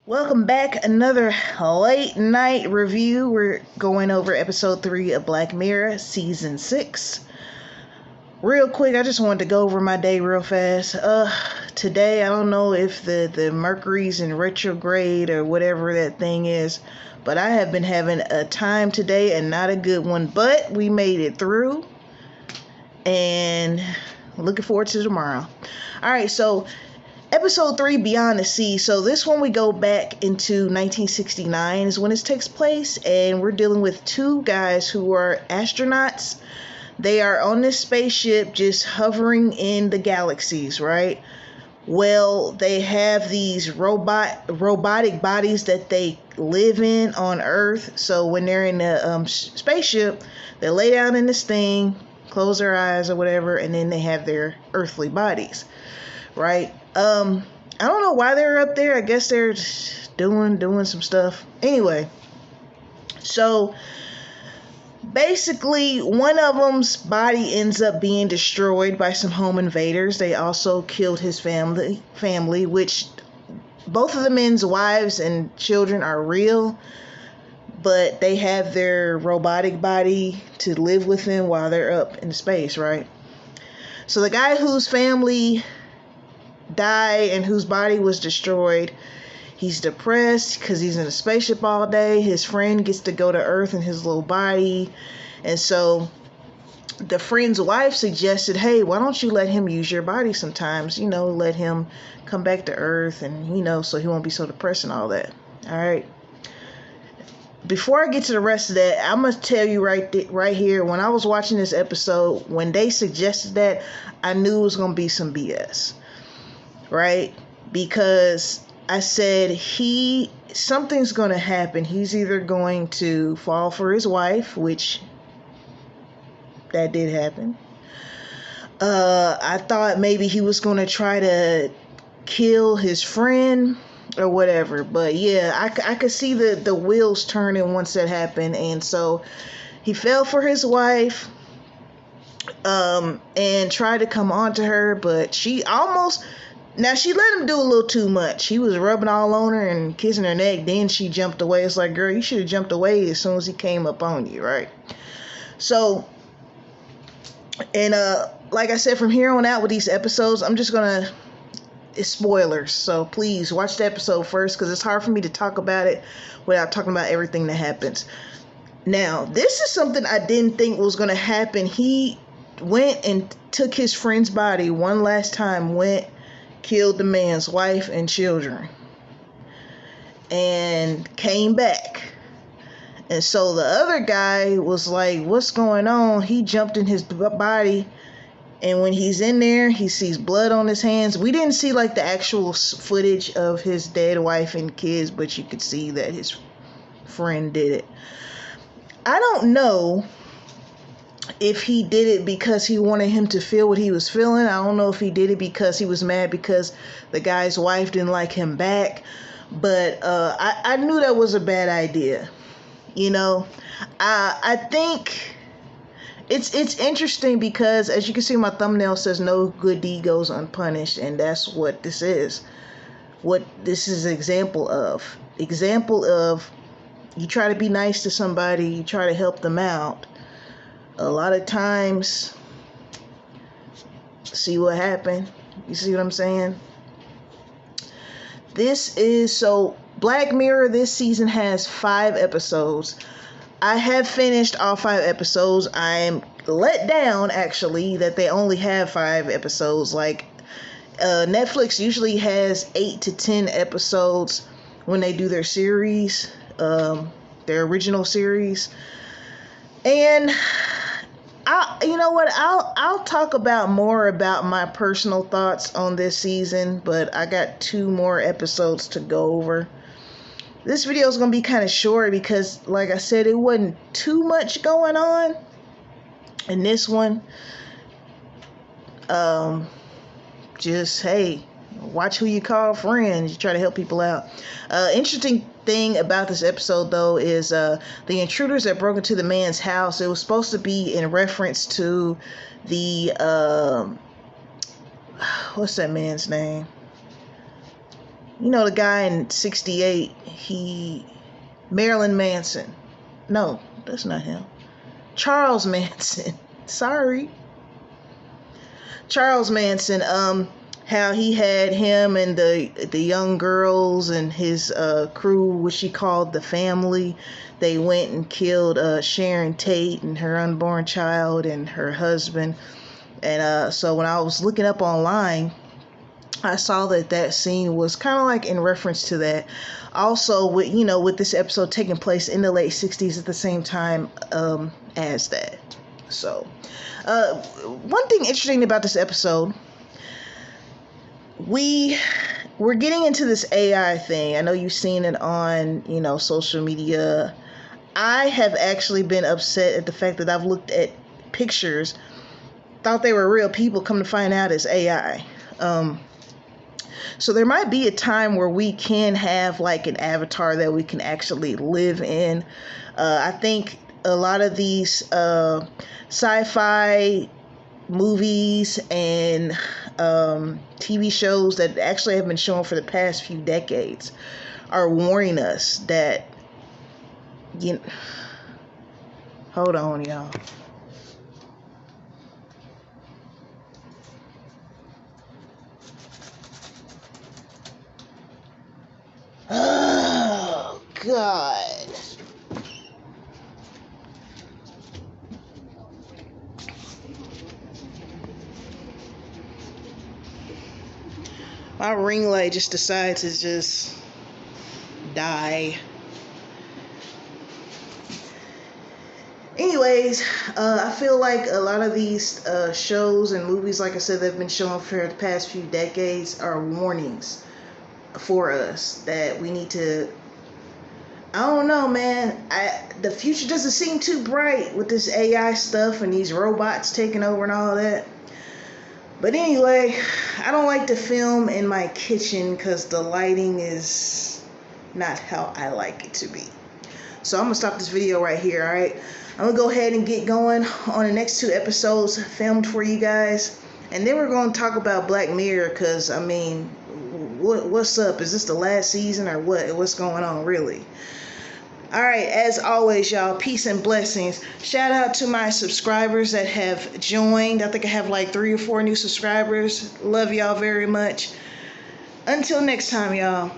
Welcome back. Another late night review. We're going over episode 3 of Black Mirror, season 6. Real quick, I just wanted to go over my day real fast. Today, I don't know if the Mercury's in retrograde or whatever that thing is, but I have been having a time today and not a good one, but we made it through and looking forward to tomorrow. All right, so Episode 3, Beyond the Sea. So this one we go back into 1969 is when it takes place, and we're dealing with two guys who are astronauts. They are on this spaceship just hovering in the galaxies, right? Well, they have these robotic bodies that they live in on Earth. So when they're in the spaceship, they lay down in this thing, close their eyes or whatever, and then they have their earthly bodies, right? I don't know why they're up there. I guess they're doing some stuff. Anyway, so basically one of them's body ends up being destroyed by some home invaders. They also killed his family, which both of the men's wives and children are real, but they have their robotic body to live with them while they're up in space, right? So the guy whose family died and whose body was destroyed, he's depressed because he's in a spaceship all day. His friend gets to go to Earth in his little body, and so the friend's wife suggested, hey, why don't you let him use your body sometimes, let him come back to Earth, and so he won't be so depressed and all that. All right, before I get to the rest of that, I'm gonna tell you right here, when I was watching this episode, when they suggested that, I knew it was gonna be some BS, right? Because I said something's going to happen. He's either going to fall for his wife, which that did happen. I thought maybe he was going to try to kill his friend or whatever. But yeah, I could see the wheels turning once that happened. And so he fell for his wife and tried to come on to her, but she let him do a little too much. He was rubbing all on her and kissing her neck. Then she jumped away. It's like, girl, you should have jumped away as soon as he came up on you, right? So, and like I said, from here on out with these episodes, I'm just gonna, it's spoilers. So please watch the episode first, because it's hard for me to talk about it without talking about everything that happens. Now, this is something I didn't think was gonna happen. He went and took his friend's body one last time, killed the man's wife and children, and came back. And so the other guy was like, what's going on? He jumped in his body, and when he's in there, he sees blood on his hands. We didn't see like the actual footage of his dead wife and kids, but you could see that his friend did it. I don't know if he did it because he wanted him to feel what he was feeling. I don't know if he did it because he was mad because the guy's wife didn't like him back. But I knew that was a bad idea. I think it's interesting because, as you can see, my thumbnail says no good deed goes unpunished, and that's what this is. What this is an example of. You try to be nice to somebody, you try to help them out. A lot of times, see what happened. You see what I'm saying? Black Mirror this season has 5 episodes. I have finished all 5 episodes. I'm let down, actually, that they only have 5 episodes. Like, Netflix usually has 8 to 10 episodes when they do their series, their original series. And I'll talk about more about my personal thoughts on this season, but I got 2 more episodes to go over. This video is going to be kind of short because, like I said, it wasn't too much going on in this one. Just, hey, watch who you call friends. You try to help people out. Interesting thing about this episode, though, is the intruders that broke into the man's house. It was supposed to be in reference to the what's that man's name? You know the guy in 68, Marilyn Manson. No, that's not him. Charles Manson. Sorry. Charles Manson, how he had him and the young girls and his crew, which he called the family. They went and killed Sharon Tate and her unborn child and her husband. And so when I was looking up online, I saw that scene was kind of like in reference to that. Also, with this episode taking place in the late 60s at the same time as that. So, one thing interesting about this episode, we're getting into this AI thing. I know you've seen it on, social media. I have actually been upset at the fact that I've looked at pictures, thought they were real people, come to find out it's AI. So there might be a time where we can have like an avatar that we can actually live in. I think a lot of these sci-fi movies and TV shows that actually have been shown for the past few decades are warning us that, hold on, y'all. Oh, God. My ring light just decided to just die. Anyways, I feel like a lot of these shows and movies, like I said, that have been shown for the past few decades are warnings for us that we need to, I don't know, man. The future doesn't seem too bright with this AI stuff and these robots taking over and all that. But anyway, I don't like to film in my kitchen because the lighting is not how I like it to be. So I'm going to stop this video right here, alright? I'm going to go ahead and get going on the next 2 episodes filmed for you guys. And then we're going to talk about Black Mirror because, I mean, what's up? Is this the last season or what? What's going on, really? Alright, as always, y'all, peace and blessings. Shout out to my subscribers that have joined. I think I have like 3 or 4 new subscribers. Love y'all very much. Until next time, y'all.